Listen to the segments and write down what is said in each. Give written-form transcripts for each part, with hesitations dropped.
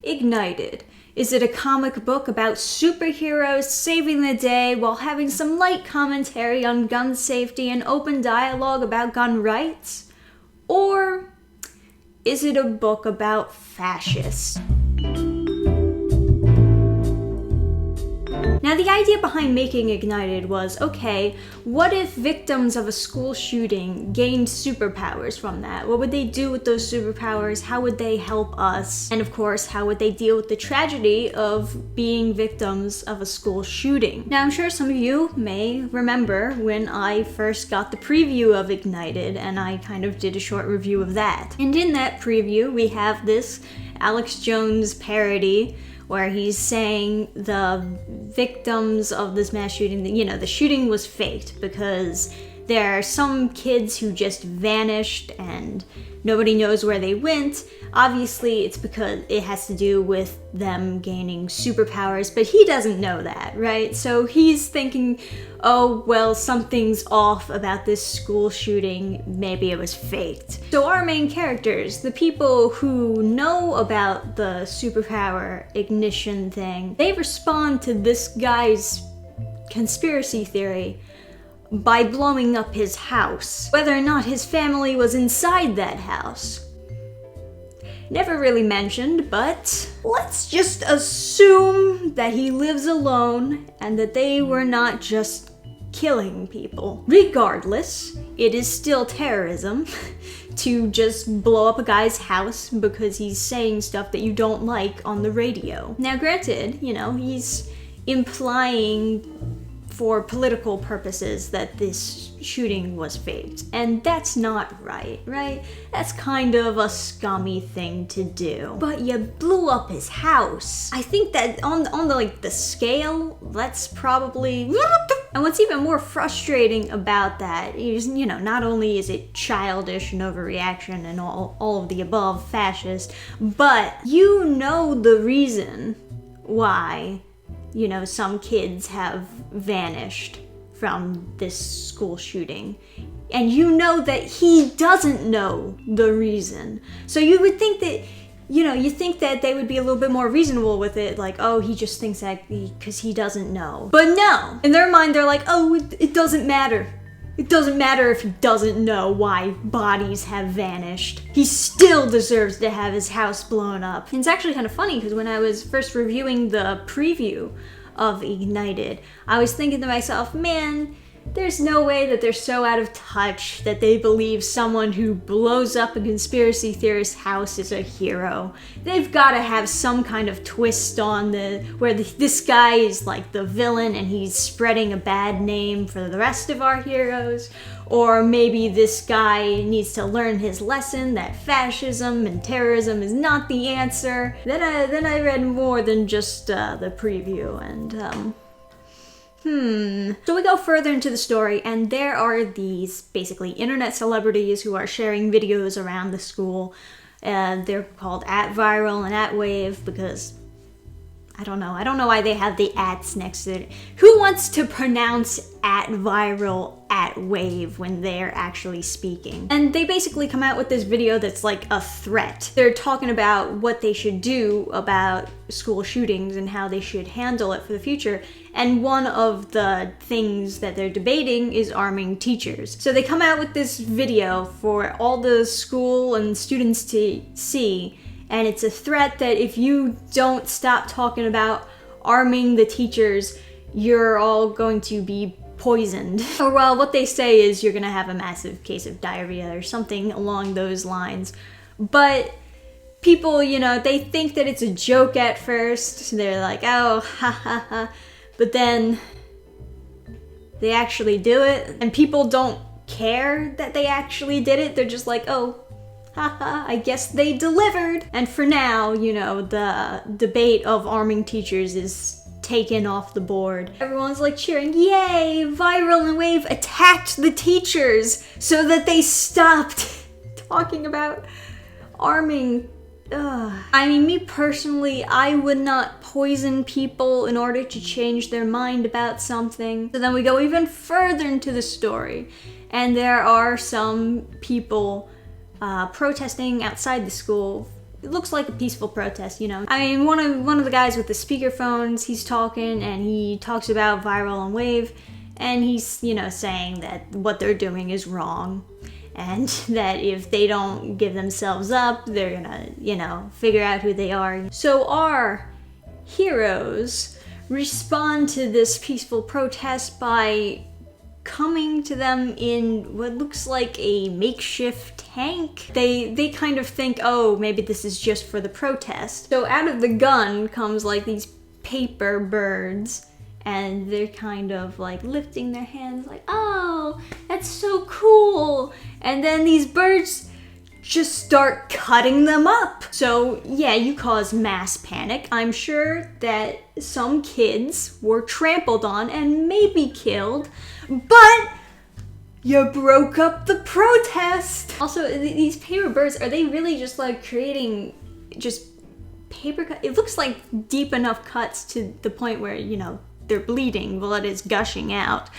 Ignited. Is it a comic book about superheroes saving the day while having some light commentary on gun safety and open dialogue about gun rights? Or is it a book about fascists? Now, the idea behind making Ignited was, okay, what if victims of a school shooting gained superpowers from that? What would they do with those superpowers? How would they help us? And of course, how would they deal with the tragedy of being victims of a school shooting? Now, I'm sure some of you may remember when I first got the preview of Ignited, and I kind of did a short review of that. And in that preview, we have this Alex Jones parody where he's saying the victims of this mass shooting, the shooting was faked because there are some kids who just vanished and nobody knows where they went. Obviously, it's because it has to do with them gaining superpowers, but he doesn't know that, right? So he's thinking, oh, well, something's off about this school shooting. Maybe it was faked. So our main characters, the people who know about the superpower ignition thing, they respond to this guy's conspiracy theory by blowing up his house. Whether or not his family was inside that house, never really mentioned, but let's just assume that he lives alone and that they were not just killing people. Regardless, it is still terrorism to just blow up a guy's house because he's saying stuff that you don't like on the radio. Now, granted, he's implying for political purposes that this shooting was faked. And that's not right? That's kind of a scummy thing to do. But you blew up his house. I think that on the scale, that's probably... And what's even more frustrating about that is, not only is it childish and overreaction and all of the above fascist, but the reason why some kids have vanished from this school shooting. And that he doesn't know the reason. So you would think that, you think that they would be a little bit more reasonable with it, like, oh, he just thinks that because he doesn't know. But no! In their mind, they're like, oh, it doesn't matter. It doesn't matter if he doesn't know why bodies have vanished. He still deserves to have his house blown up. And it's actually kind of funny because when I was first reviewing the preview of Ignited, I was thinking to myself, man, there's no way that they're so out of touch that they believe someone who blows up a conspiracy theorist's house is a hero. They've got to have some kind of twist on this guy is like the villain and he's spreading a bad name for the rest of our heroes. Or maybe this guy needs to learn his lesson that fascism and terrorism is not the answer. Then I read more than just the preview and So we go further into the story, and there are these basically internet celebrities who are sharing videos around the school. They're called @viral and @wave because I don't know why they have the ats next to it. Who wants to pronounce @viral, @wave when they're actually speaking? And they basically come out with this video that's like a threat. They're talking about what they should do about school shootings and how they should handle it for the future. And one of the things that they're debating is arming teachers. So they come out with this video for all the school and students to see. And it's a threat that if you don't stop talking about arming the teachers, you're all going to be poisoned. Or well, what they say is you're gonna have a massive case of diarrhea or something along those lines. But people, they think that it's a joke at first. So they're like, oh, ha ha ha. But then they actually do it. And people don't care that they actually did it. They're just like, oh, haha, I guess they delivered. And for now, the debate of arming teachers is taken off the board. Everyone's like cheering, yay, Viral and Wave attacked the teachers so that they stopped talking about arming. I mean, me personally, I would not poison people in order to change their mind about something. So then we go even further into the story, and there are some people protesting outside the school it looks like a peaceful protest, you know. I mean, one of the guys with the speakerphones, he's talking and he talks about Viral and Wave, and he's, you know, saying that what they're doing is wrong, and that if they don't give themselves up, they're gonna, you know, figure out who they are. So our heroes respond to this peaceful protest by coming to them in what looks like a makeshift tank. They kind of think, oh, maybe this is just for the protest. So out of the gun comes like these paper birds, and they're kind of like lifting their hands like, oh, that's so cool. And then these birds just start cutting them up. So yeah, you cause mass panic. I'm sure that some kids were trampled on and maybe killed, but you broke up the protest. Also, these paper birds, are they really just like creating just paper cut? It looks like deep enough cuts to the point where, you know, they're bleeding, blood is gushing out.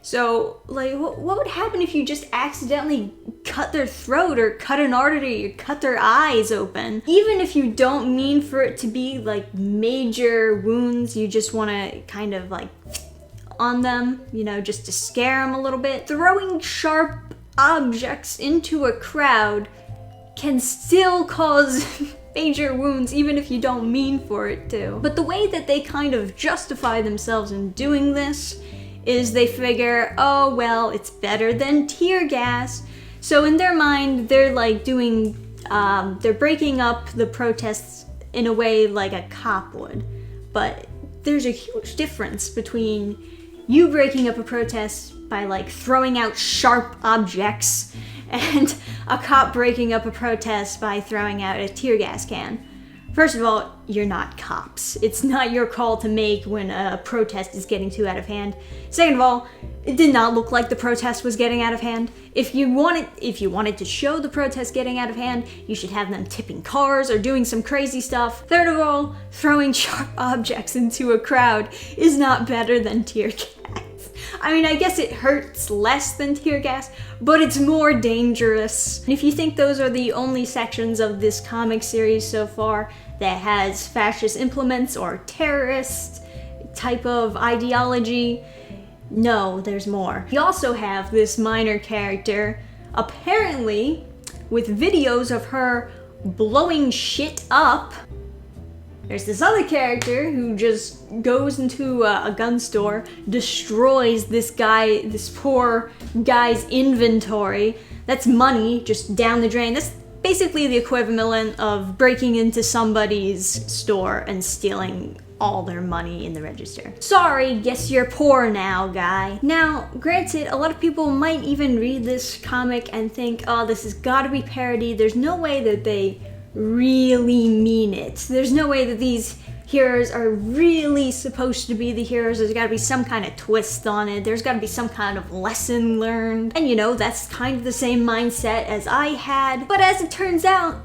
So, like, what would happen if you just accidentally cut their throat or cut an artery or cut their eyes open? Even if you don't mean for it to be like major wounds, you just want to kind of like on them, you know, just to scare them a little bit. Throwing sharp objects into a crowd can still cause major wounds even if you don't mean for it to. But the way that they kind of justify themselves in doing this is they figure, oh, well, it's better than tear gas. So in their mind, they're like doing, they're breaking up the protests in a way like a cop would. But there's a huge difference between you breaking up a protest by like throwing out sharp objects and a cop breaking up a protest by throwing out a tear gas can. First of all, you're not cops. It's not your call to make when a protest is getting too out of hand. Second of all, it did not look like the protest was getting out of hand. If you wanted to show the protest getting out of hand, you should have them tipping cars or doing some crazy stuff. Third of all, throwing sharp objects into a crowd is not better than tear gas. I mean, I guess it hurts less than tear gas, but it's more dangerous. And if you think those are the only sections of this comic series so far that has fascist implements or terrorist type of ideology, no, there's more. We also have this minor character, apparently with videos of her blowing shit up. There's this other character who just goes into a gun store, destroys this poor guy's inventory. That's money just down the drain. That's basically the equivalent of breaking into somebody's store and stealing all their money in the register. Sorry, guess you're poor now, guy. Now, granted, a lot of people might even read this comic and think, oh, this has gotta be parody. There's no way that they really mean it. There's no way that these heroes are really supposed to be the heroes. There's gotta be some kind of twist on it. There's gotta be some kind of lesson learned. And you know, that's kind of the same mindset as I had. But as it turns out,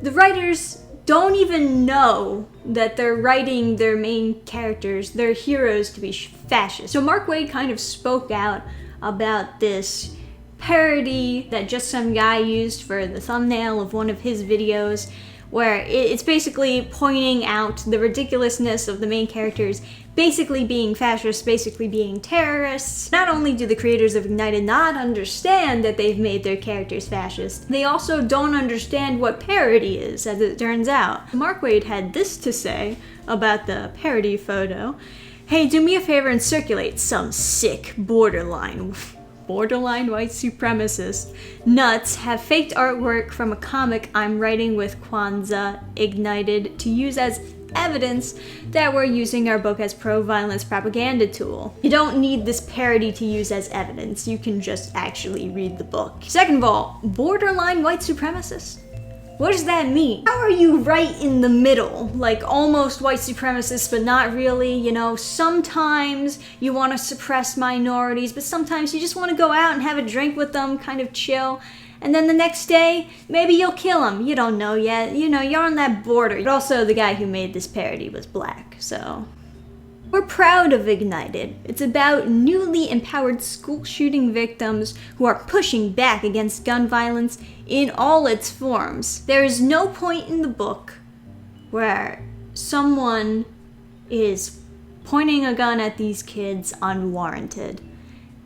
the writers don't even know that they're writing their main characters, their heroes, to be fascist. So Mark Waid kind of spoke out about this parody that just some guy used for the thumbnail of one of his videos, where it's basically pointing out the ridiculousness of the main characters basically being fascists, basically being terrorists. Not only do the creators of Ignited not understand that they've made their characters fascist, they also don't understand what parody is, as it turns out. Mark Waid had this to say about the parody photo. Hey, do me a favor and circulate some sick borderline white supremacist nuts have faked artwork from a comic I'm writing with Kwanzaa Ignited to use as evidence that we're using our book as pro-violence propaganda tool. You don't need this parody to use as evidence. You can just actually read the book. Second of all, borderline white supremacist? What does that mean? How are you right in the middle? Like almost white supremacists, but not really, you know? Sometimes you want to suppress minorities, but sometimes you just want to go out and have a drink with them, kind of chill. And then the next day, maybe you'll kill them. You don't know yet. You know, you're on that border. But also, the guy who made this parody was black, so We're proud of Ignited. It's about newly empowered school shooting victims who are pushing back against gun violence in all its forms. There is no point in the book where someone is pointing a gun at these kids unwarranted.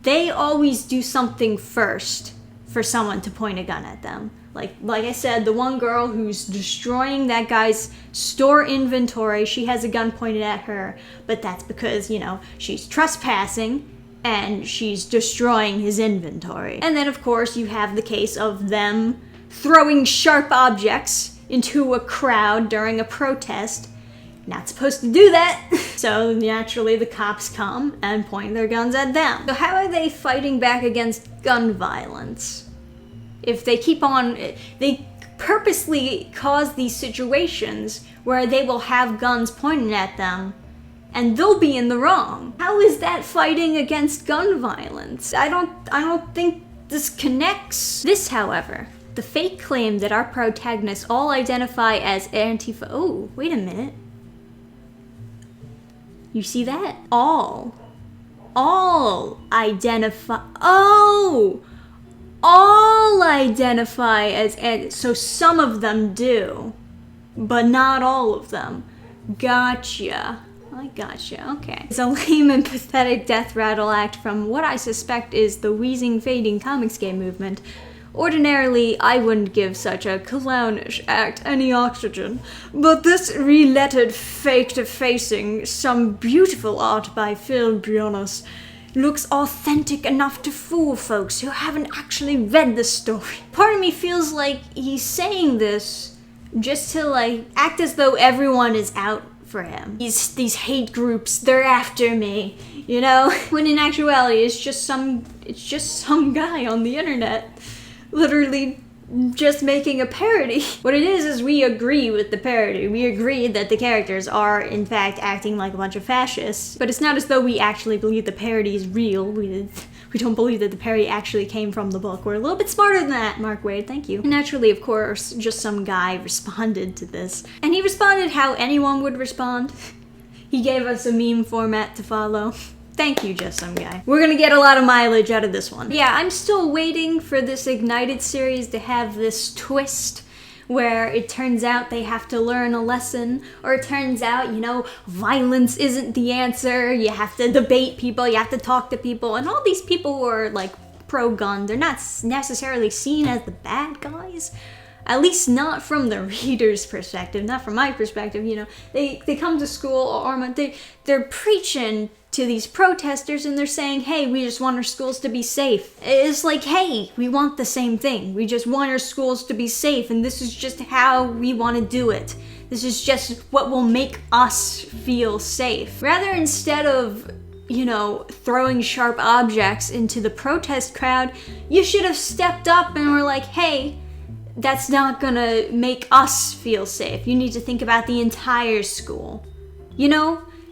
They always do something first for someone to point a gun at them. Like I said, the one girl who's destroying that guy's store inventory, she has a gun pointed at her, but that's because, she's trespassing and she's destroying his inventory. And then, of course, you have the case of them throwing sharp objects into a crowd during a protest. Not supposed to do that. So naturally the cops come and point their guns at them. So how are they fighting back against gun violence? If they they purposely cause these situations where they will have guns pointed at them and they'll be in the wrong. How is that fighting against gun violence? I don't think this connects. This, however, the fake claim that our protagonists all identify as Antifa. Oh, wait a minute. You see that? All identify. All identify as, so some of them do, but not all of them. Gotcha. I gotcha, okay. It's a lame and pathetic death rattle act from what I suspect is the wheezing, fading comics game movement. Ordinarily, I wouldn't give such a clownish act any oxygen, but this re-lettered fake-to-facing some beautiful art by Phil Briones looks authentic enough to fool folks who haven't actually read the story. Part of me feels like he's saying this just to act as though everyone is out for him. These hate groups, they're after me, When in actuality it's just some guy on the internet literally just making a parody. What it is we agree with the parody. We agree that the characters are, in fact, acting like a bunch of fascists. But it's not as though we actually believe the parody is real. We don't believe that the parody actually came from the book. We're a little bit smarter than that, Mark Waid, thank you. Naturally, of course, just some guy responded to this. And he responded how anyone would respond. He gave us a meme format to follow. Thank you, just some guy. We're gonna get a lot of mileage out of this one. Yeah, I'm still waiting for this Ignited series to have this twist where it turns out they have to learn a lesson, or it turns out, violence isn't the answer. You have to debate people, you have to talk to people, and all these people who are pro-gun, they're not necessarily seen as the bad guys. At least not from the reader's perspective, not from my perspective, They come to school armed, they're preaching to these protesters and they're saying, hey, we just want our schools to be safe. It's like, hey, we want the same thing. We just want our schools to be safe, and this is just how we want to do it. This is just what will make us feel safe. Rather, instead of throwing sharp objects into the protest crowd, you should have stepped up and were like, hey, that's not gonna make us feel safe. You need to think about the entire school.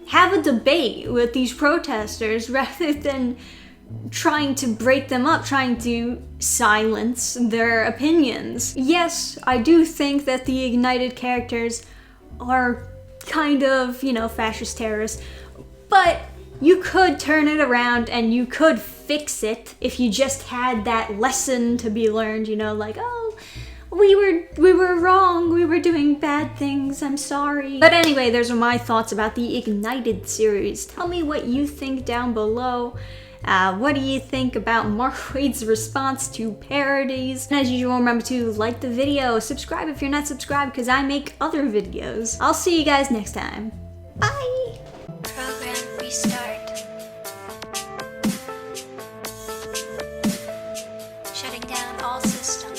Have a debate with these protesters rather than trying to break them up, trying to silence their opinions. Yes, I do think that the Ignited characters are kind of, fascist terrorists, but you could turn it around and you could fix it if you just had that lesson to be learned, oh, we were wrong, we were doing bad things, I'm sorry. But anyway, those are my thoughts about the Ignited series. Tell me what you think down below. What do you think about Mark Waid's response to parodies? And as usual, remember to like the video, subscribe if you're not subscribed, because I make other videos. I'll see you guys next time. Bye! Program restart. Shutting down all systems.